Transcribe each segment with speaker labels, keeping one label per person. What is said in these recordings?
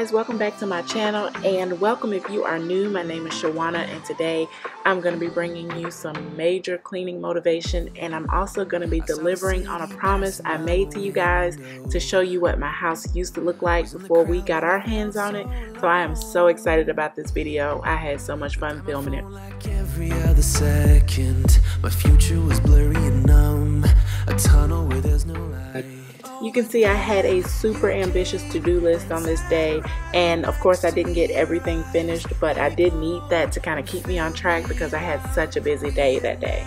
Speaker 1: guys, welcome back to my channel, and welcome if you are new. My name is Sherwin, and today I'm going to be bringing you some major cleaning motivation, and I'm also going to be delivering on a promise I made to you guys to show you what my house used to look like before we got our hands on it. So I am so excited about this video. I had so much fun filming it.
Speaker 2: Like every other second, my future was blurry and numb, a tunnel where there's no light.
Speaker 1: You can see I had a super ambitious to-do list on this day, and of course I didn't get everything finished, but I did need that to kind of keep me on track because I had such a busy day that day.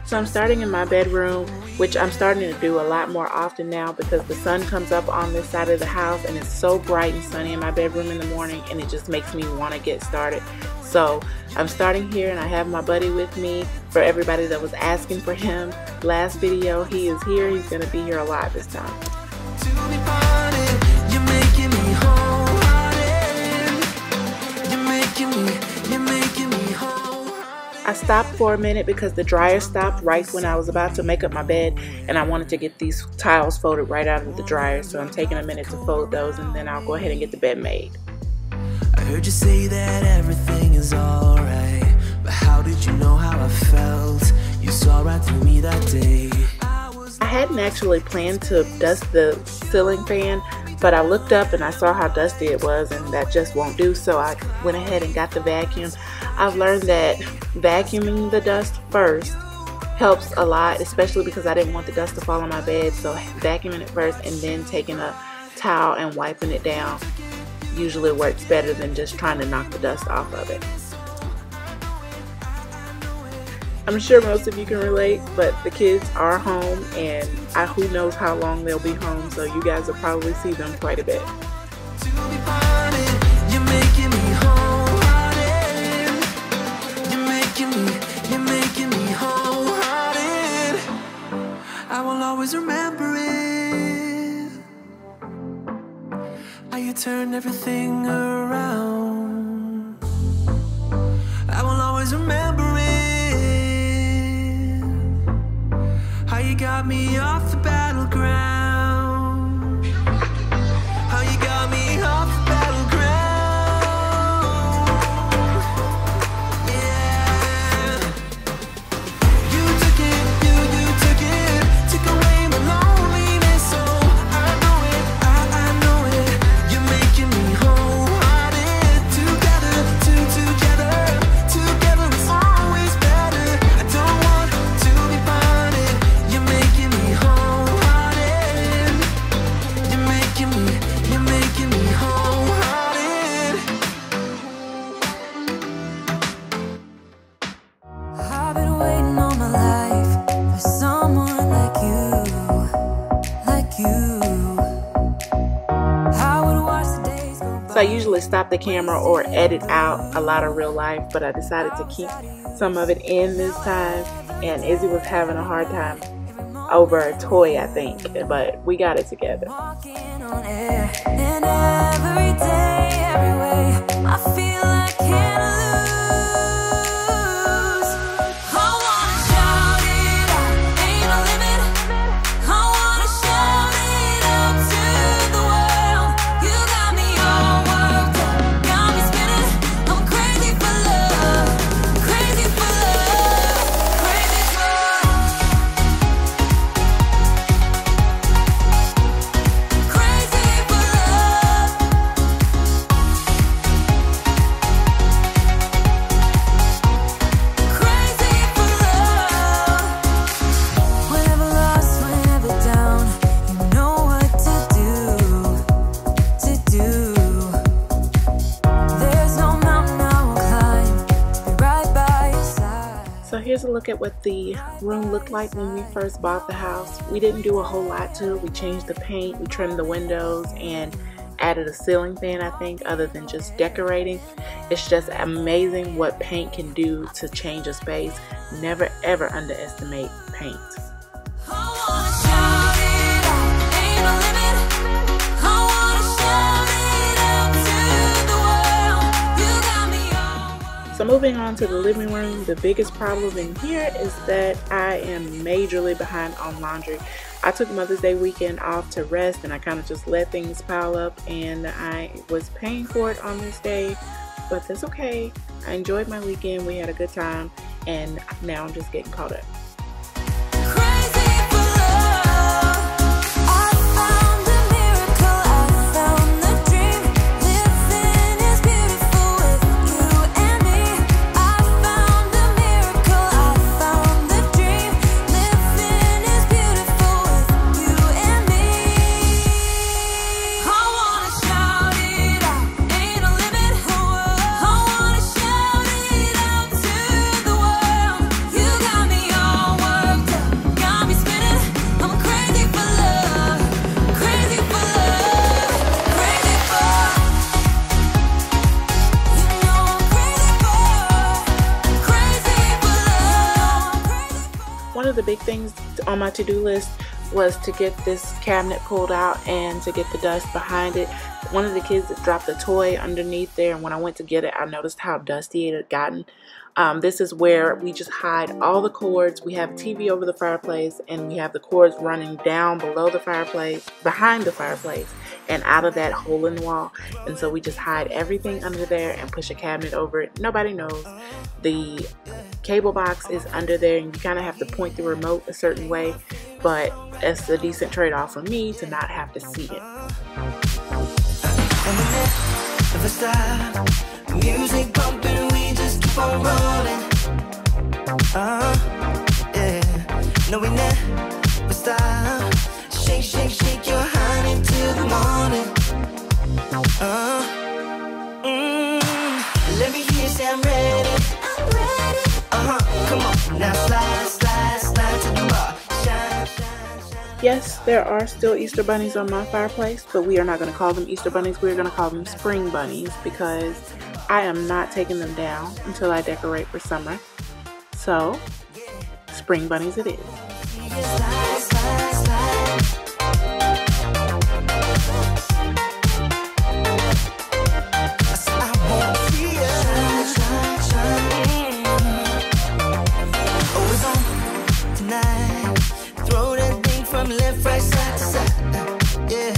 Speaker 1: So I'm starting in my bedroom, which I'm starting to do a lot more often now because the sun comes up on this side of the house and it's so bright and sunny in my bedroom in the morning, and it just makes me want to get started. So I'm starting here, and I have my buddy with me. For everybody that was asking for him last video, he is here. He's going to be here a lot this time. I stopped for a minute because the dryer stopped right when I was about to make up my bed, and I wanted to get these tiles folded right out of the dryer. So I'm taking a minute to fold those, and then I'll go ahead and get the bed made.
Speaker 2: I heard you say that everything is alright, but how did you know how I felt? You saw right through me that day.
Speaker 1: I hadn't actually planned to dust the ceiling fan, but I looked up and I saw how dusty it was, and that just won't do, so I went ahead and got the vacuum. I've learned that vacuuming the dust first helps a lot, especially because I didn't want the dust to fall on my bed, so vacuuming it first and then taking a towel and wiping it down usually works better than just trying to knock the dust off of it. I'm sure most of you can relate, but the kids are home, and who knows how long they'll be home, so you guys will probably see them quite a bit.
Speaker 2: I will always remember it. How you turned everything around. I will always remember it. How you got me off the battleground. How you got me off the battleground. Yeah. You took it, took away my loneliness. So I know it, I know it. You're making me wholehearted. Together it's always better. I don't want to be parted. You're making me wholehearted. You're making me wholehearted. I've been waiting all my life for someone like you, like you. I would watch the days go by.
Speaker 1: So I usually stop the camera or edit out a lot of real life, but I decided to keep some of it in this time, and Izzy was having a hard time over a toy, I think, but we got it together.
Speaker 2: Walking on air, and every day, every way, I feel I can't lose. I wanna shout it out, ain't no limit. I wanna shout it out to the world. You got me all worked up, got me spinning. I'm crazy for love, crazy for love, crazy for love. Crazy for love. Crazy for love. Whenever lost, whenever down, you know what to do, to do. There's no mountain I won't climb to be right by your side.
Speaker 1: So here's a look at what the room looked like when we first bought the house. We didn't do a whole lot to it. We changed the paint, we trimmed the windows, and added a ceiling fan, I think, other than just decorating. It's just amazing what paint can do to change a space. Never ever underestimate paint.
Speaker 2: I wanna shout it out, ain't no limit. I wanna shout it out to the world. You got me all.
Speaker 1: So moving on to the living room, the biggest problem in here is that I am majorly behind on laundry. I took Mother's Day weekend off to rest, and I kind of just let things pile up, and I was paying for it on this day, but that's okay. I enjoyed my weekend. We had a good time, and now I'm just getting caught up. One of the big things on my to-do list was to get this cabinet pulled out and to get the dust behind it. One of the kids dropped a toy underneath there, and when I went to get it, I noticed how dusty it had gotten. This is where we just hide all the cords. We have a TV over the fireplace, and we have the cords running down below the fireplace, behind the fireplace, and out of that hole in the wall. And so we just hide everything under there and push a cabinet over it. Nobody knows. The cable box is under there, and you kind of have to point the remote a certain way, but it's a decent trade-off for me to not have to see it.
Speaker 2: Music bumping, we just keep on rolling. Yeah. No, we never stop. Shake, shake, shake your honey till the morning. Let me hear you say I'm ready. I'm ready. Come on, now slide, slide, slide to the bar. Shine, shine, shine.
Speaker 1: Yes, there are still Easter bunnies on my fireplace, but we are not going to call them Easter bunnies. We're going to call them spring bunnies because I am not taking them down until I decorate for summer. So, spring bunnies it is.
Speaker 2: Slide, slide, slide. I won't see you. Shine, shine, shine. Oh, it's on tonight. Throw that thing from left, right, side to side. Yeah.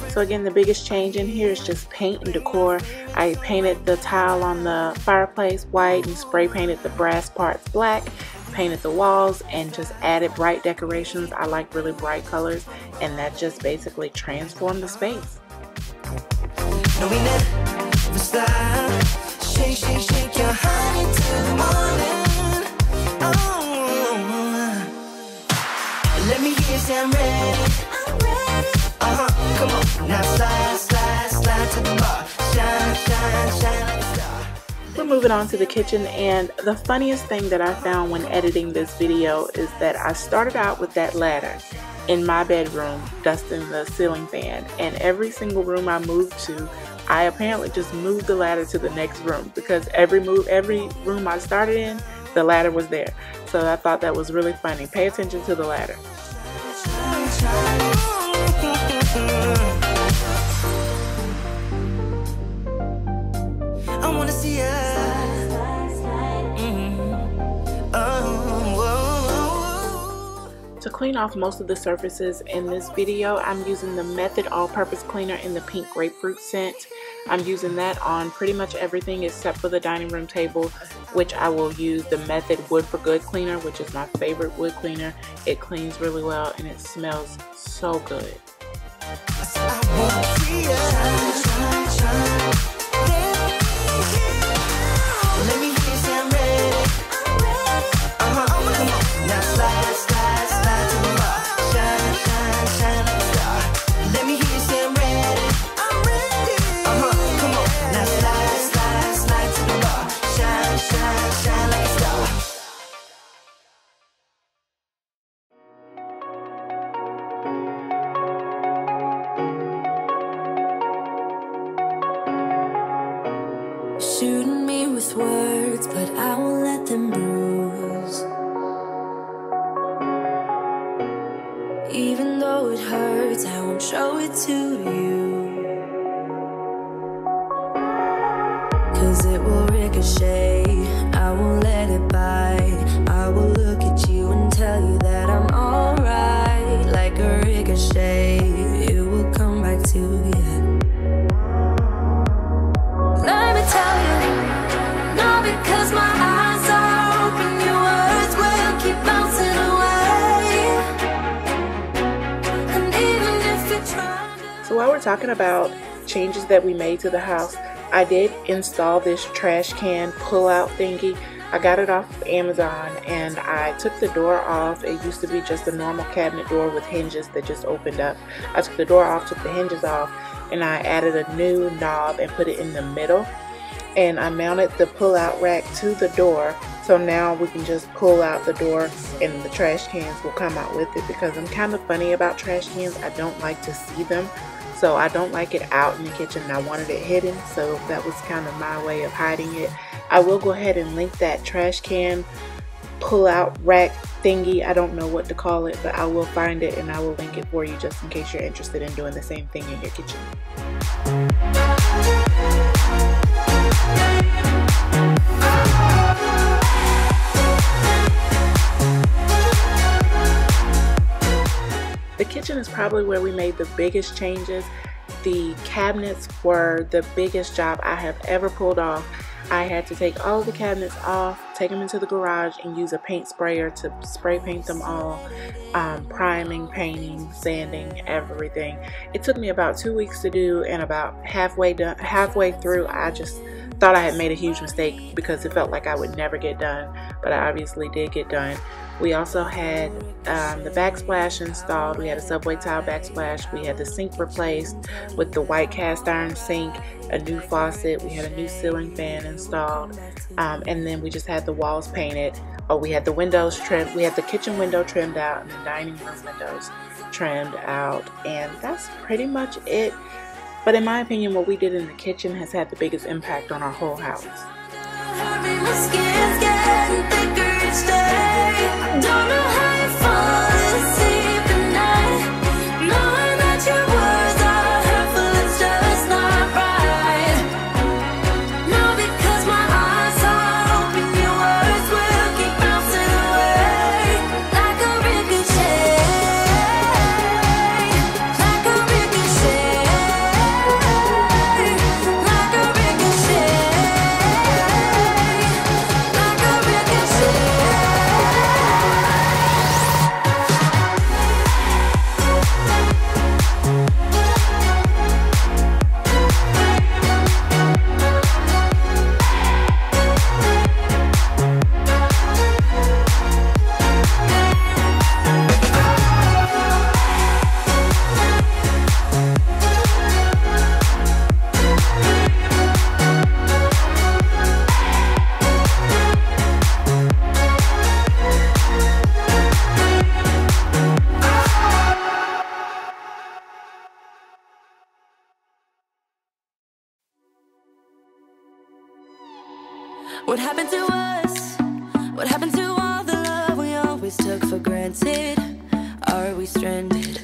Speaker 1: So again, the biggest change in here is just paint and decor. I painted the tile on the fireplace white and spray painted the brass parts black, painted the walls, and just added bright decorations. I like really bright colors, and that just basically transformed the space.
Speaker 2: No, we never stop. Shake, shake, shake your honey till the morning. Oh, let me hear you say I'm ready. I'm ready. Come on, now slide, slide, slide to the bar. Shine, shine, shine like a star.
Speaker 1: We're moving on to the kitchen, and the funniest thing that I found when editing this video is that I started out with that ladder in my bedroom dusting the ceiling fan, and every single room I moved to, I apparently just moved the ladder to the next room because every room I started in, the ladder was there. So I thought that was really funny. Pay attention to the ladder.
Speaker 2: Shine, shine. I wanna see ya.
Speaker 1: To clean off most of the surfaces in this video, I'm using the Method all-purpose cleaner in the pink grapefruit scent. I'm using that on pretty much everything except for the dining room table, which I will use the Method Wood for Good cleaner, which is my favorite wood cleaner. It cleans really well and it smells so good.
Speaker 2: Let me hear you say I'm ready. I'm ready. Come on, now slide, slide, slide to the bar. Shine, shine, shine like a star. Let me hear you say I'm ready. I'm ready. Come on, now slide, slide, slide to the bar. Shine, shine, shine like a star. Shooting me with words, but I won't let them bruise. Even though it hurts, I won't show it to you. 'Cause it will ricochet, I won't let it bite. I will look at you and tell ricochet, it will come back to you. Let me tell you, not because my eyes are open, your words will keep bouncing away. And even if you try to...
Speaker 1: So while we're talking about changes that we made to the house, I did install this trash can pull-out thingy. I got it off of Amazon, and I took the door off. It used to be just a normal cabinet door with hinges that just opened up. I took the door off, took the hinges off, and I added a new knob and put it in the middle. And I mounted the pull-out rack to the door, so now we can just pull out the door and the trash cans will come out with it, because I'm kind of funny about trash cans. I don't like to see them. So I don't like it out in the kitchen, and I wanted it hidden, so that was kind of my way of hiding it. I will go ahead and link that trash can pull-out rack thingy. I don't know what to call it, but I will find it and I will link it for you just in case you're interested in doing the same thing in your kitchen. The kitchen is probably where we made the biggest changes. The cabinets were the biggest job I have ever pulled off. I had to take all of the cabinets off, take them into the garage, and use a paint sprayer to spray paint them all, priming, painting, sanding, everything. It took me about 2 weeks to do, and about halfway through, I just thought I had made a huge mistake because it felt like I would never get done, but I obviously did get done. We also had the backsplash installed. We had a subway tile backsplash. We had the sink replaced with the white cast iron sink, a new faucet. We had a new ceiling fan installed, and then we just had the walls painted. Oh, we had the windows trimmed. We had the kitchen window trimmed out and the dining room windows trimmed out, and that's pretty much it. But in my opinion, what we did in the kitchen has had the biggest impact on our whole house.
Speaker 2: What happened to us? What happened to all the love we always took for granted? Are we stranded?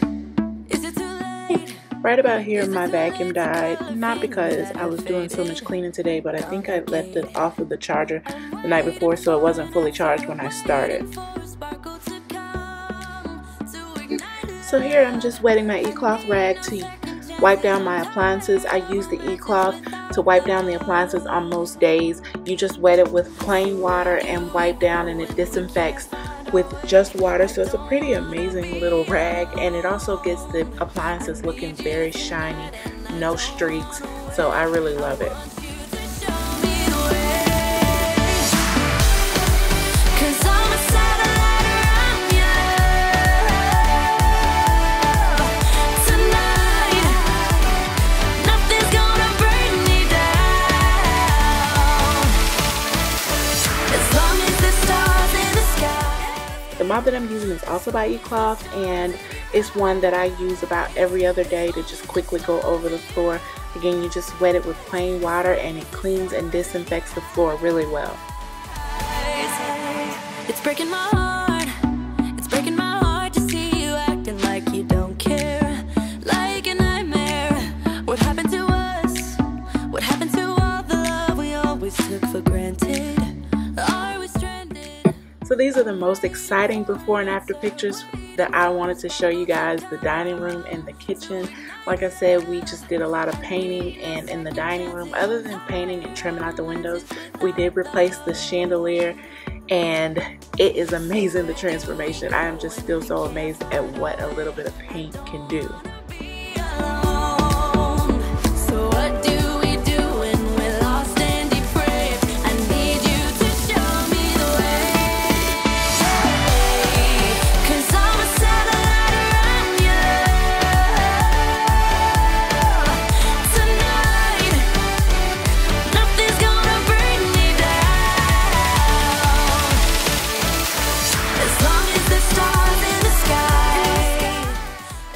Speaker 2: Is it too late?
Speaker 1: Right about here, my vacuum died. Not because I was doing so much cleaning today, but I think I left it off of the charger the night before, so it wasn't fully charged when I started. So here I'm just wetting my e-cloth rag to wipe down my appliances. I use the e-cloth to wipe down the appliances on most days. You just wet it with plain water and wipe down, and it disinfects with just water. So it's a pretty amazing little rag, and it also gets the appliances looking very shiny, no streaks. So I really love it. The mop that I'm using is also by e-cloth, and it's one that I use about every other day to just quickly go over the floor. Again, you just wet it with plain water and it cleans and disinfects the floor really well.
Speaker 2: It's breaking my heart. It's breaking my heart to see you acting like you don't care, like a nightmare. What happened to us? What happened to all the love we always took for granted? Are we stranded?
Speaker 1: So these are the most exciting before and after pictures that I wanted to show you guys the dining room and the kitchen. Like I said, we just did a lot of painting, and in the dining room, other than painting and trimming out the windows, we did replace the chandelier, and it is amazing, the transformation. I am just still so amazed at what a little bit of paint can do.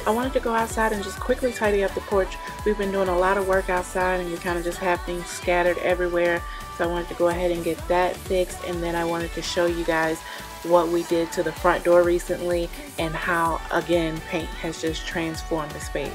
Speaker 1: I wanted to go outside and just quickly tidy up the porch. We've been doing a lot of work outside and we kind of just have things scattered everywhere. So I wanted to go ahead and get that fixed, and then I wanted to show you guys what we did to the front door recently and how, again, paint has just transformed the space.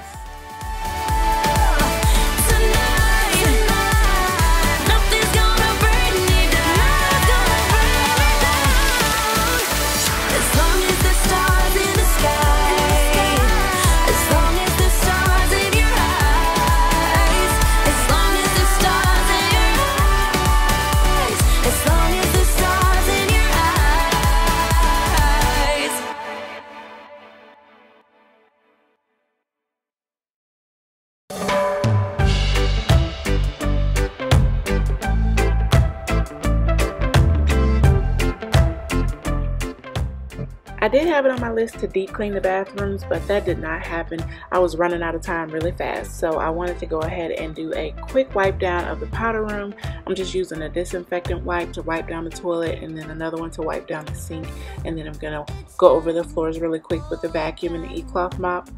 Speaker 1: I did have it on my list to deep clean the bathrooms, but that did not happen. I was running out of time really fast, so I wanted to go ahead and do a quick wipe down of the powder room. I'm just using a disinfectant wipe to wipe down the toilet, and then another one to wipe down the sink, and then I'm gonna go over the floors really quick with the vacuum and the e-cloth mop.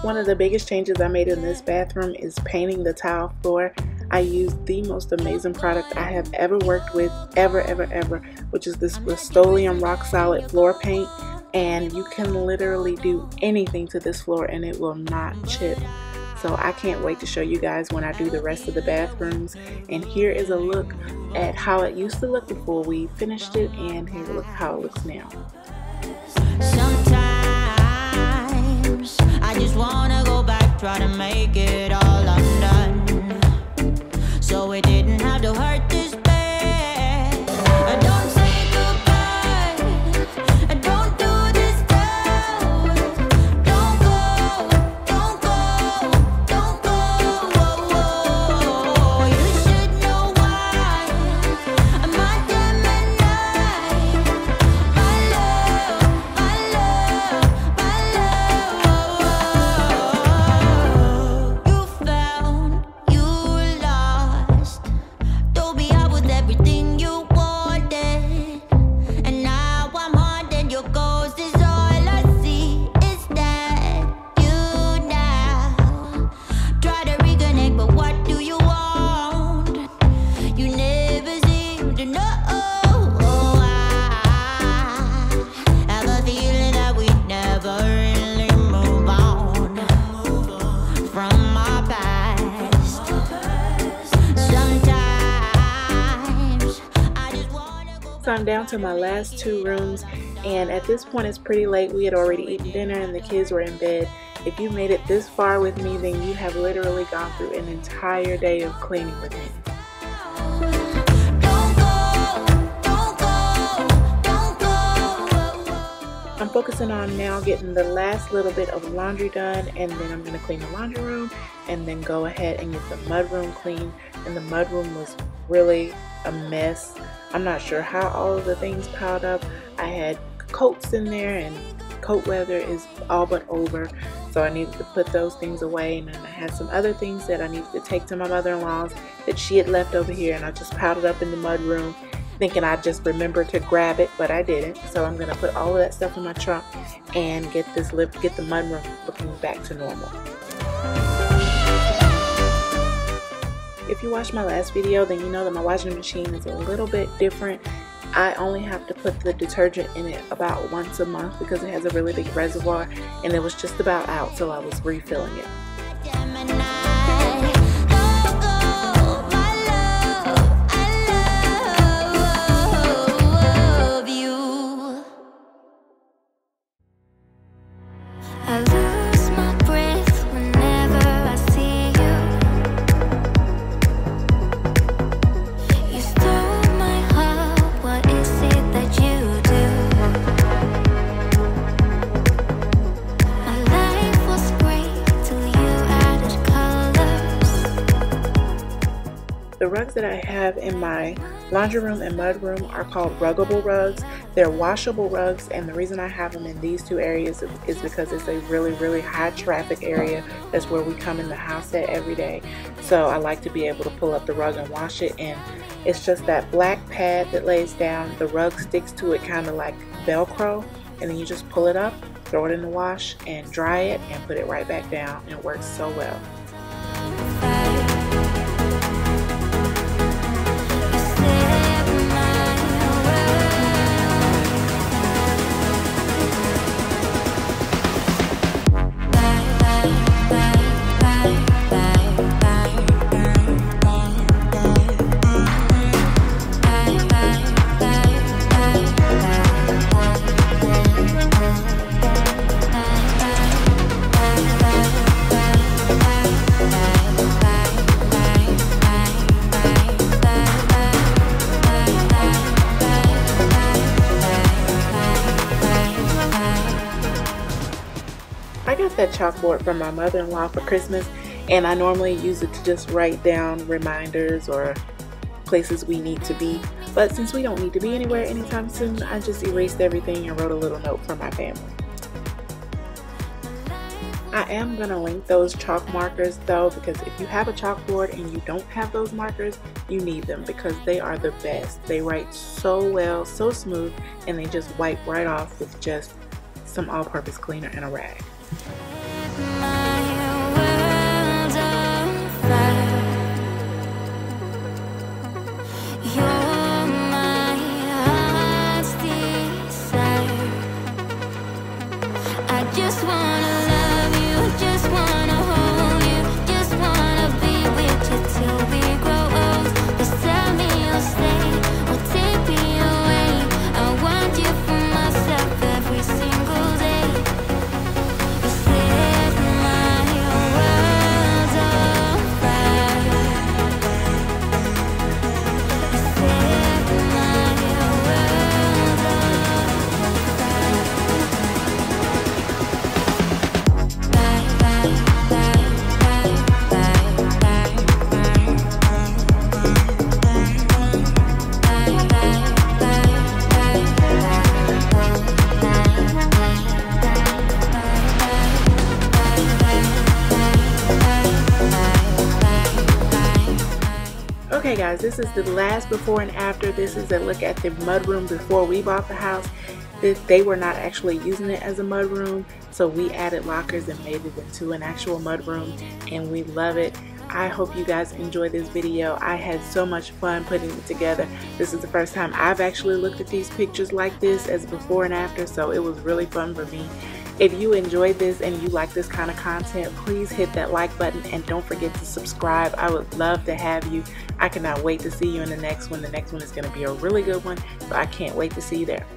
Speaker 1: One of the biggest changes I made in this bathroom is painting the tile floor. I used the most amazing product I have ever worked with, ever, which is this Rust-Oleum Rock Solid floor paint, and you can literally do anything to this floor and it will not chip. So I can't wait to show you guys when I do the rest of the bathrooms. And here is a look at how it used to look before we finished it, and here's a look how it looks now.
Speaker 2: Sometimes I just wanna go back, try to make it all undone, so it didn't have to hurt this bad. Don't say goodbye, don't do this now. Don't go, don't go, don't go. You should know why. My Gemini, my love, my love, my love. You found, you lost. Don't be out with everything you wanted, and now I'm haunted. Your ghost is all I see. Is that you now? Try to reconnect, but what do you want? You never seem to know. I have a feeling that we never really move on from our past. Sometimes I just wanna go.
Speaker 1: So I'm down to my last two rooms, and at this point it's pretty late. We had already eaten dinner and the kids were in bed. If you made it this far with me, then you have literally gone through an entire day of cleaning with me.
Speaker 2: Don't go, don't go, don't go.
Speaker 1: I'm focusing on now getting the last little bit of laundry done, and then I'm going to clean the laundry room and then go ahead and get the mudroom clean. And the mudroom was really a mess. I'm not sure how all of the things piled up. I had coats in there, and coat weather is all but over, so I needed to put those things away. And then I had some other things that I needed to take to my mother-in-law's that she had left over here, and I just piled it up in the mudroom thinking I'd just remember to grab it, but I didn't. So I'm gonna put all of that stuff in my trunk and get the mudroom looking back to normal. If you watched my last video, then you know that my washing machine is a little bit different. I only have to put the detergent in it about once a month because it has a really big reservoir, and it was just about out, so I was refilling it. The rugs that I have in my laundry room and mudroom are called ruggable rugs. They're washable rugs, and the reason I have them in these two areas is because it's a really high traffic area. That's where we come in the house at every day. So I like to be able to pull up the rug and wash it, and it's just that black pad that lays down. The rug sticks to it kind of like Velcro, and then you just pull it up, throw it in the wash, and dry it, and put it right back down. It works so well. I got that chalkboard from my mother-in-law for Christmas, and I normally use it to just write down reminders or places we need to be. But since we don't need to be anywhere anytime soon, I just erased everything and wrote a little note for my family. I am going to link those chalk markers though, because if you have a chalkboard and you don't have those markers, you need them because they are the best. They write so well, so smooth, and they just wipe right off with just some all-purpose cleaner and a rag. Okay guys, this is the last before and after. This is a look at the mudroom before we bought the house. They were not actually using it as a mudroom, so we added lockers and made it into an actual mudroom, and we love it. I hope you guys enjoyed this video. I had so much fun putting it together. This is the first time I've actually looked at these pictures like this as before and after, so it was really fun for me. If you enjoyed this and you like this kind of content, please hit that like button and don't forget to subscribe. I would love to have you. I cannot wait to see you in the next one. The next one is going to be a really good one, so I can't wait to see you there.